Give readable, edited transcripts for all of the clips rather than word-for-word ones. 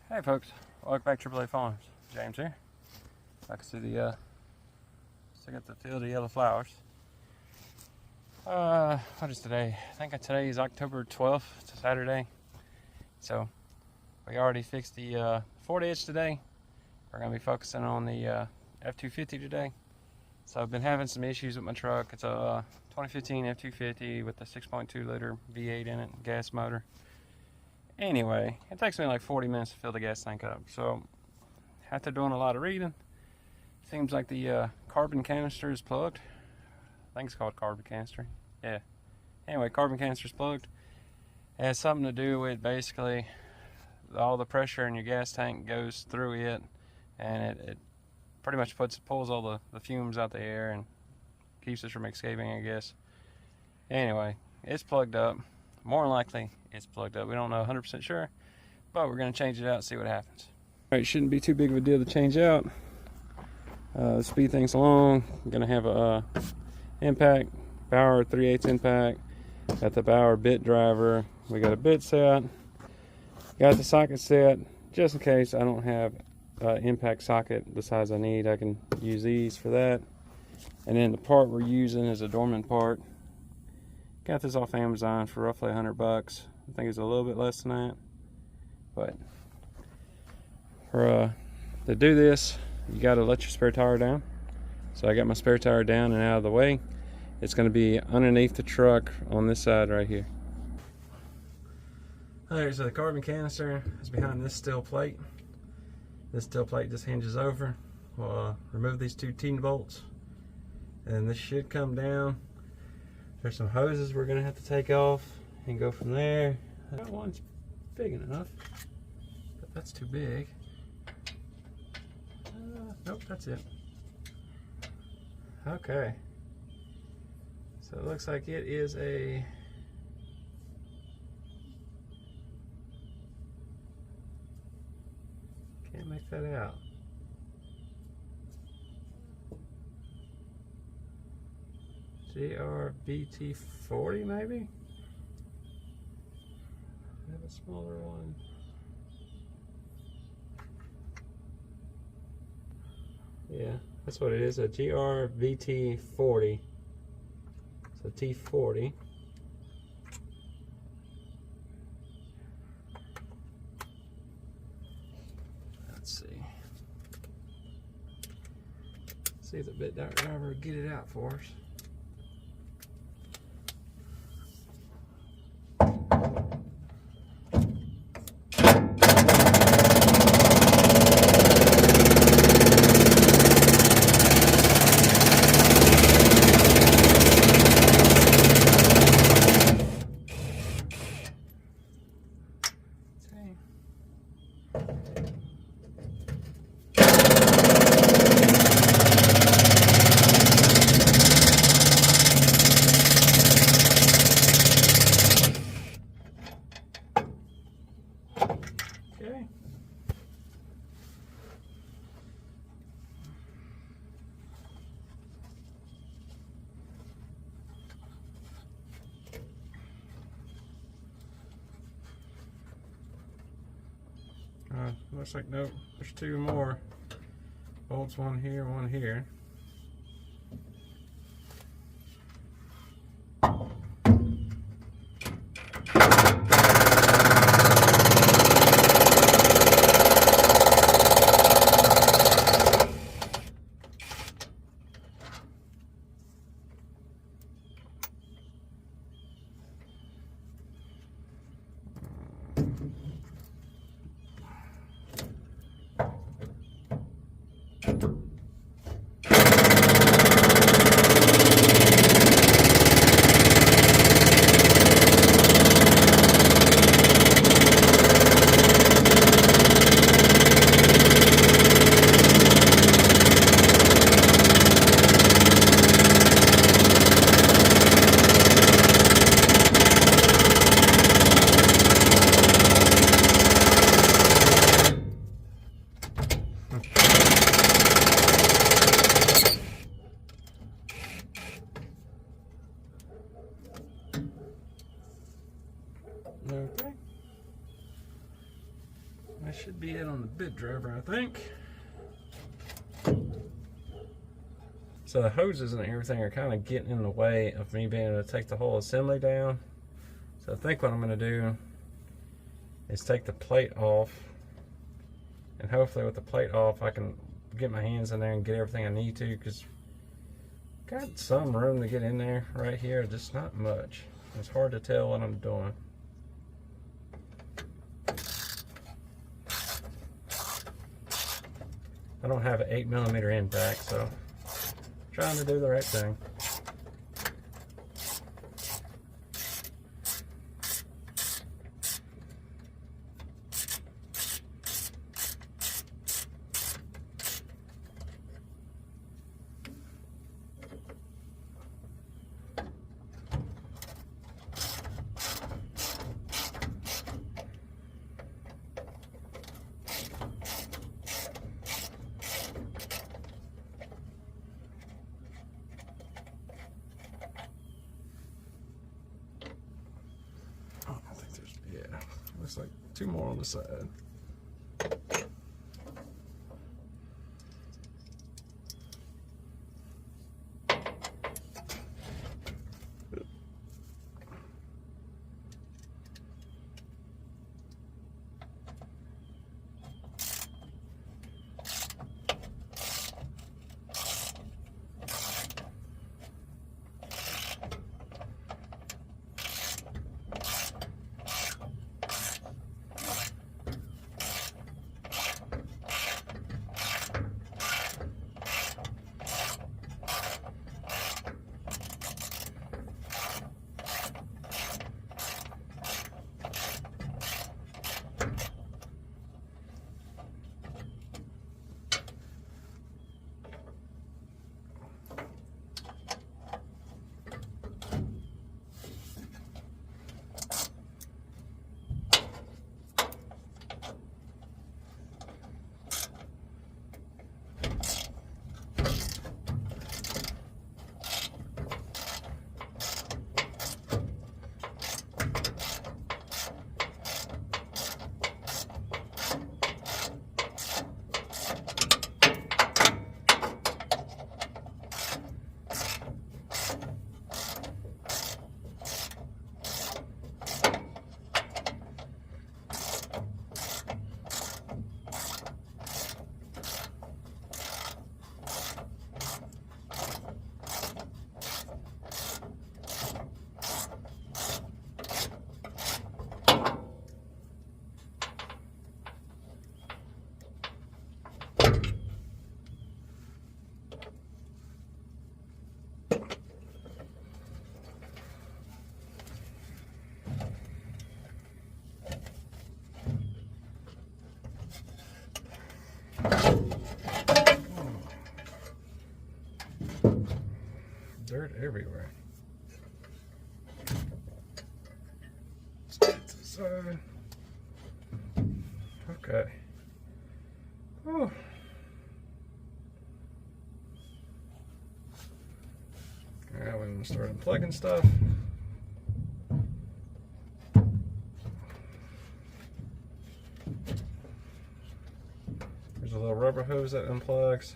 Hey folks, welcome back to AAA Farms. James here. I can see the still got the field of yellow flowers. What is today? I think today is October 12th. It's a Saturday. So we already fixed the 40 inch today. We're gonna be focusing on the F250 today. So I've been having some issues with my truck. It's a 2015 F250 with a 6.2 liter V8 in it, gas motor. Anyway, it takes me like 40 minutes to fill the gas tank up. So after doing a lot of reading, seems like the carbon canister is plugged. I think it's called carbon canister. Yeah. Anyway, carbon canister is plugged. It has something to do with basically all the pressure in your gas tank goes through it, and it pretty much pulls all the fumes out the air and keeps it from escaping, I guess. Anyway, it's plugged up. More than likely, it's plugged up. We don't know 100% sure, but we're going to change it out and see what happens. All right, shouldn't be too big of a deal to change out. Speed things along. I'm going to have a impact, Bauer 3/8 impact. Got the Bauer bit driver. We got a bit set. Got the socket set, just in case I don't have impact socket the size I need. I can use these for that. And then the part we're using is a dormant part. Got this off Amazon for roughly $100. I think it's a little bit less than that. But for to do this, you got to let your spare tire down. So I got my spare tire down and out of the way. It's going to be underneath the truck on this side right here. Alright, so the carbon canister is behind this steel plate. This steel plate just hinges over. We'll remove these two T bolts, and this should come down. There's some hoses we're going to have to take off and go from there. That one's big enough, but that's too big. Nope, that's it. Okay. So it looks like it is a can't make that out. GRBT40 maybe? I have a smaller one. Yeah, that's what it is, a GRBT40. So T40. Let's see. See if the bit driver will get it out for us. Okay. Looks like nope. There's two more bolts. One here, one here. be it on the bit driver, I think. So the hoses and everything are kind of getting in the way of me being able to take the whole assembly down. So I think what I'm going to do is take the plate off, and hopefully with the plate off I can get my hands in there and get everything I need to, because got some room to get in there right here, just not much. It's hard to tell what I'm doing. I don't have an 8mm end back, so I'm trying to do the right thing. Looks like 2 more on the side. Dirt everywhere. Let's get to the side. Okay. Oh. Alright, we're going to start unplugging stuff. There's a little rubber hose that unplugs.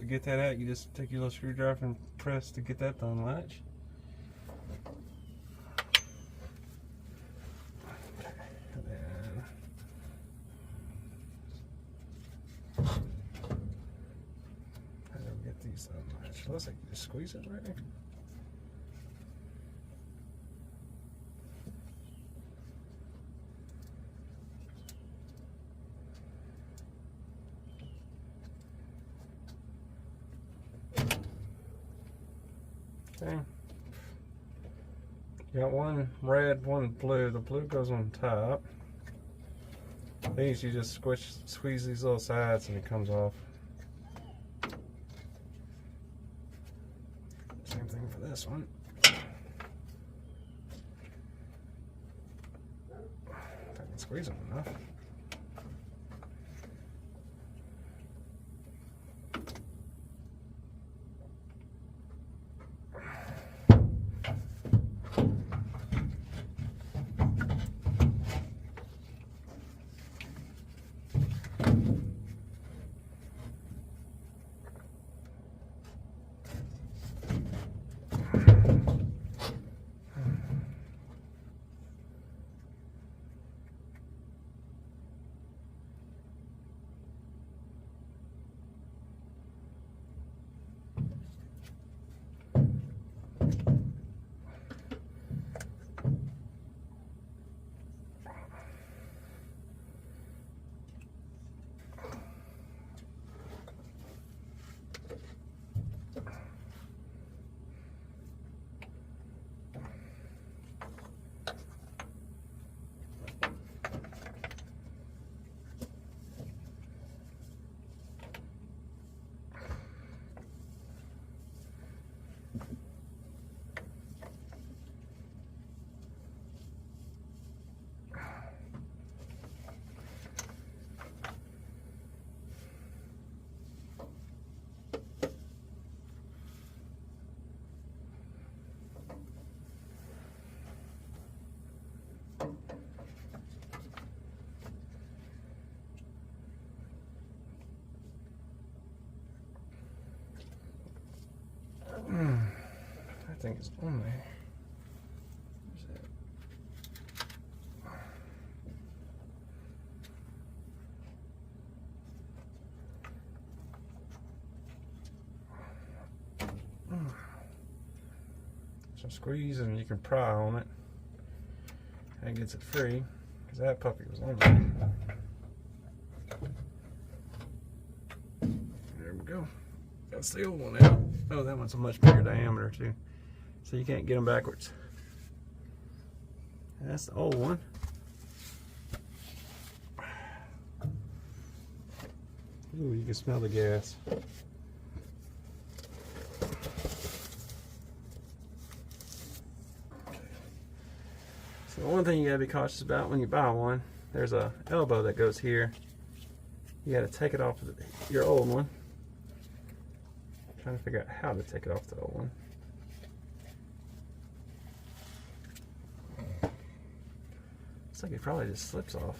get that out, you just take your little screwdriver and press to get that to unlatch. Looks like you just squeeze it right there. Okay. You got one red, one blue. The blue goes on top. These you just squeeze these little sides and it comes off. Same thing for this one. I can squeeze them enough. I think it's on there. Where's that? So squeeze and you can pry on it. That gets it free, because that puppy was on there. There we go. That's the old one out. Oh, that one's a much bigger diameter too. So you can't get them backwards. That's the old one. Ooh, you can smell the gas. So the one thing you gotta be cautious about when you buy one, there's a elbow that goes here. You gotta take it off of your old one. I'm trying to figure out how to take it off the old one. Looks like it probably just slips off.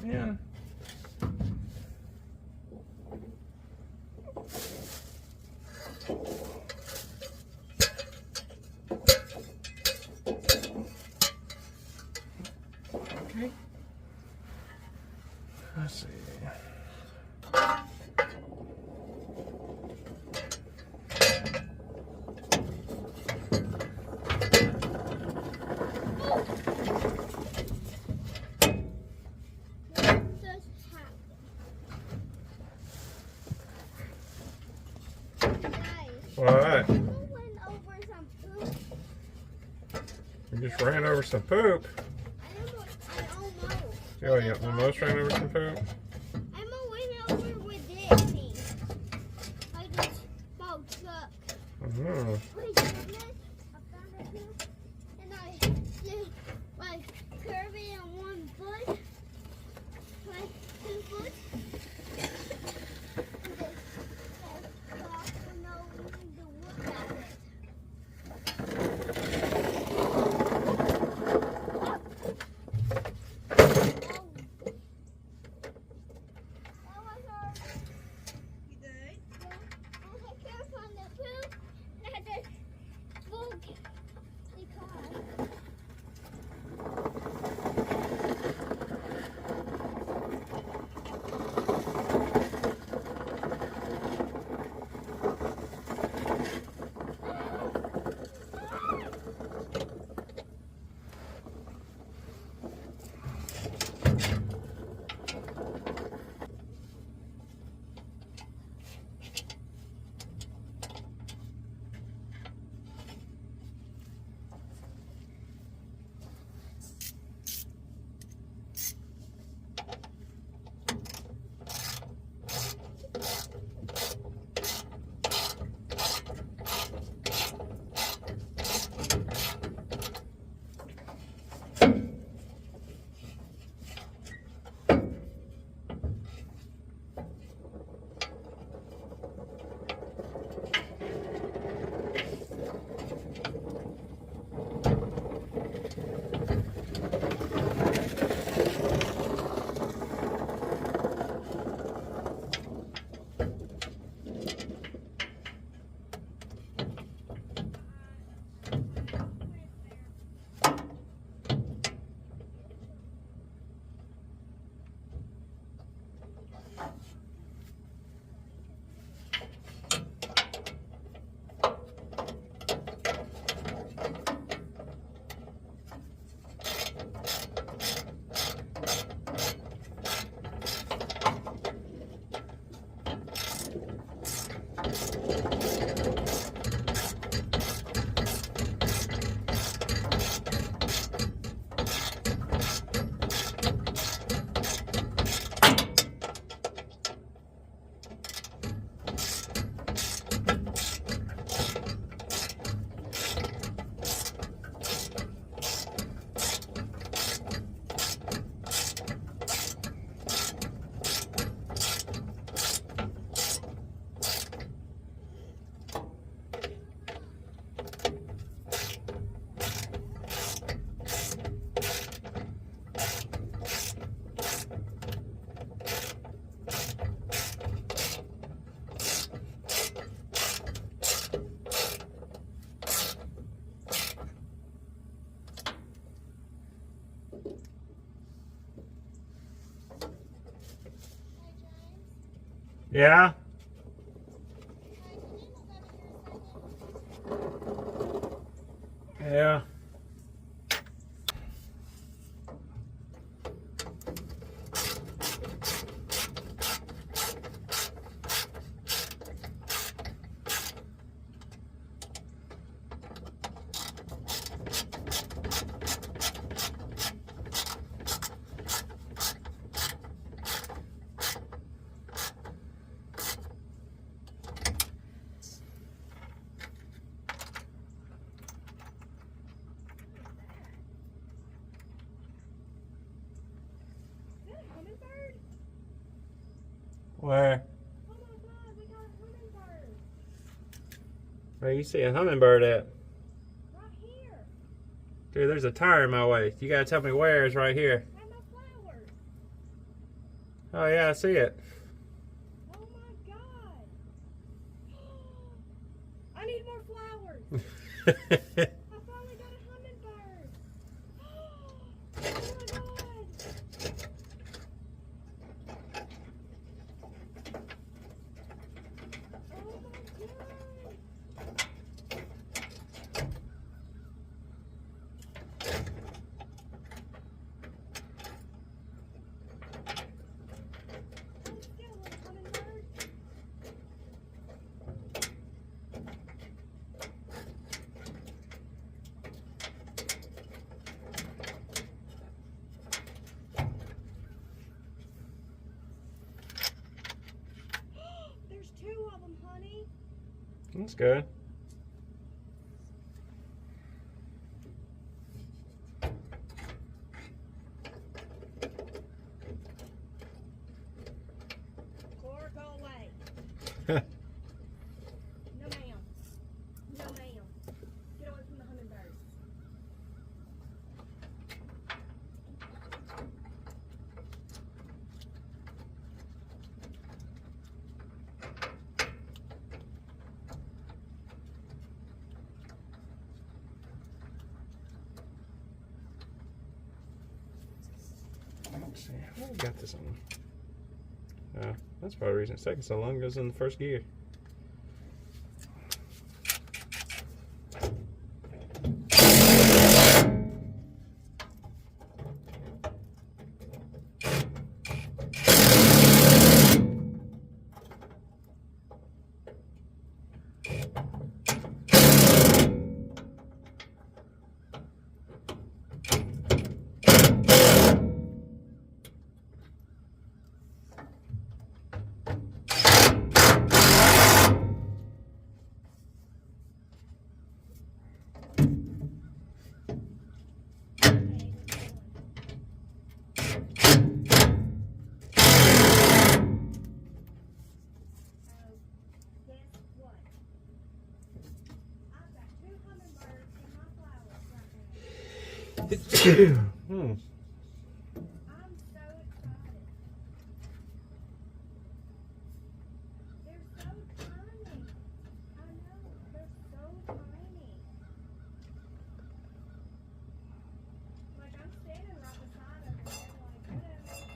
Yeah. You just ran over some poop. I almost. Oh, you almost ran over some poop? I went over with this thing. Like this small truck. Wait, this? I found it too. And I just like curve it on 1 foot. Like 2 foot. And then stop and now we need to look at it. Yeah? Yeah. Where? Oh my God, we got a hummingbird. Where you see a hummingbird at? Right here. Dude, there's a tire in my way. You gotta tell me where it's right here. And my flowers. Oh yeah, I see it. Oh my God. I need more flowers. I finally got a hummingbird. Oh my God. That's good. Cora, go away. No, ma'am. No, ma'am. Get away from the hummingbird. Let's see. How we got this on? That's probably the reason it's taking so long. It goes in the first gear. Hmm. I'm so excited. They're so tiny. I know, they're so tiny. Like, I'm standing right beside them and they're like,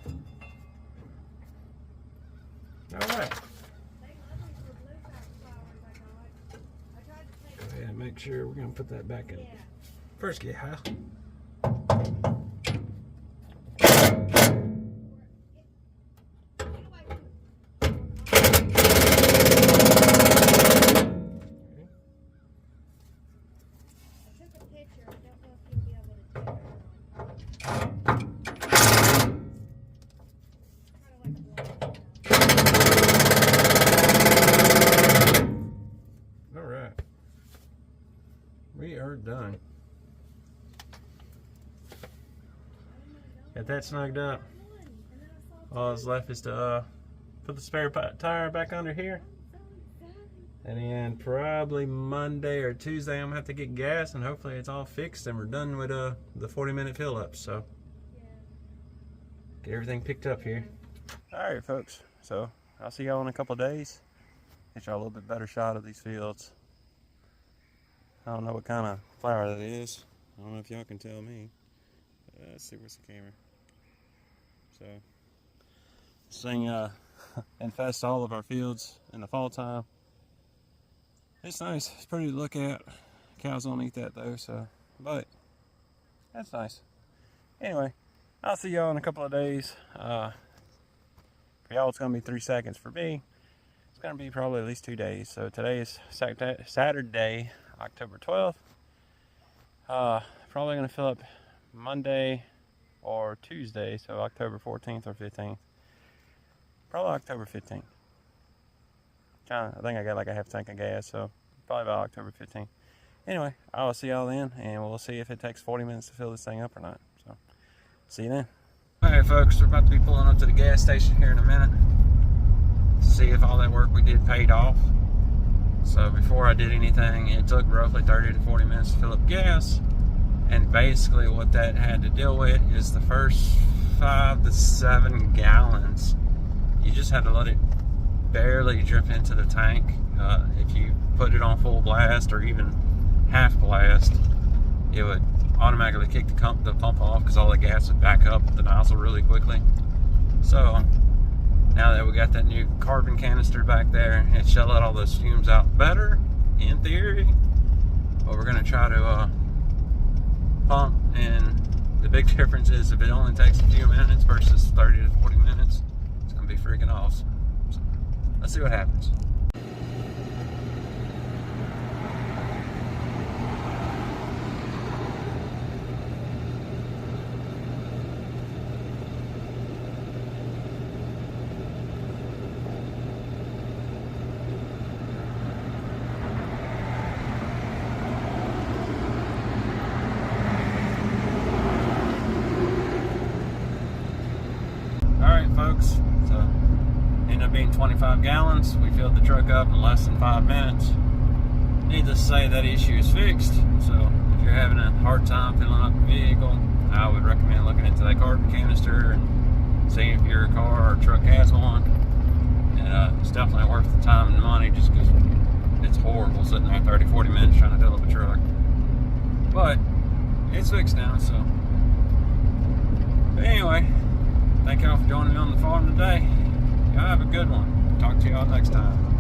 All right. they love these little blue flowers I got. I tried to take Go ahead and make sure we're gonna put that back in. Yeah. First gear, huh? Get away from I took a picture. I don't know if you'll be able to take it or not. Kind of like a blog. All right. We are done. Got that snugged up. All that's left is to put the spare tire back under here. And then probably Monday or Tuesday I'm gonna have to get gas, and hopefully it's all fixed and we're done with the 40-minute fill up. So get everything picked up here. All right, folks. So I'll see y'all in a couple of days. Get y'all a little bit better shot of these fields. I don't know what kind of flower that is. I don't know if y'all can tell me. Let's see, where's the camera? So this thing infests all of our fields in the fall time. It's nice. It's pretty to look at. Cows don't eat that though, so, but that's nice. Anyway, I'll see y'all in a couple of days. For y'all it's gonna be 3 seconds. For me, it's gonna be probably at least 2 days. So today is Saturday, October 12th. Probably gonna fill up Monday or Tuesday, so October 14th or 15th. Probably October 15th. I think I got like a half tank of gas, so probably about October 15th. Anyway, I'll see y'all then, and we'll see if it takes 40 minutes to fill this thing up or not. So, see you then. Alright folks, we're about to be pulling up to the gas station here in a minute to see if all that work we did paid off. So before I did anything, it took roughly 30 to 40 minutes to fill up gas. And basically what that had to deal with is the first 5 to 7 gallons. You just had to let it barely drip into the tank. If you put it on full blast or even half blast, it would automatically kick the pump off because all the gas would back up the nozzle really quickly. So now that we got that new carbon canister back there, it should let all those fumes out better in theory. But we're gonna try to pump, and the big difference is if it only takes a few minutes versus 30 to 40 minutes, it's gonna be freaking awesome. So let's see what happens. 125 gallons. We filled the truck up in less than 5 minutes. Needless to say, that issue is fixed. So if you're having a hard time filling up the vehicle, I would recommend looking into that carbon canister and seeing if your car or truck has one. And it's definitely worth the time and the money, just because it's horrible sitting there 30-40 minutes trying to fill up a truck. But it's fixed now. So but anyway, thank y'all for joining me on the farm today. Y'all have a good one. Talk to y'all next time.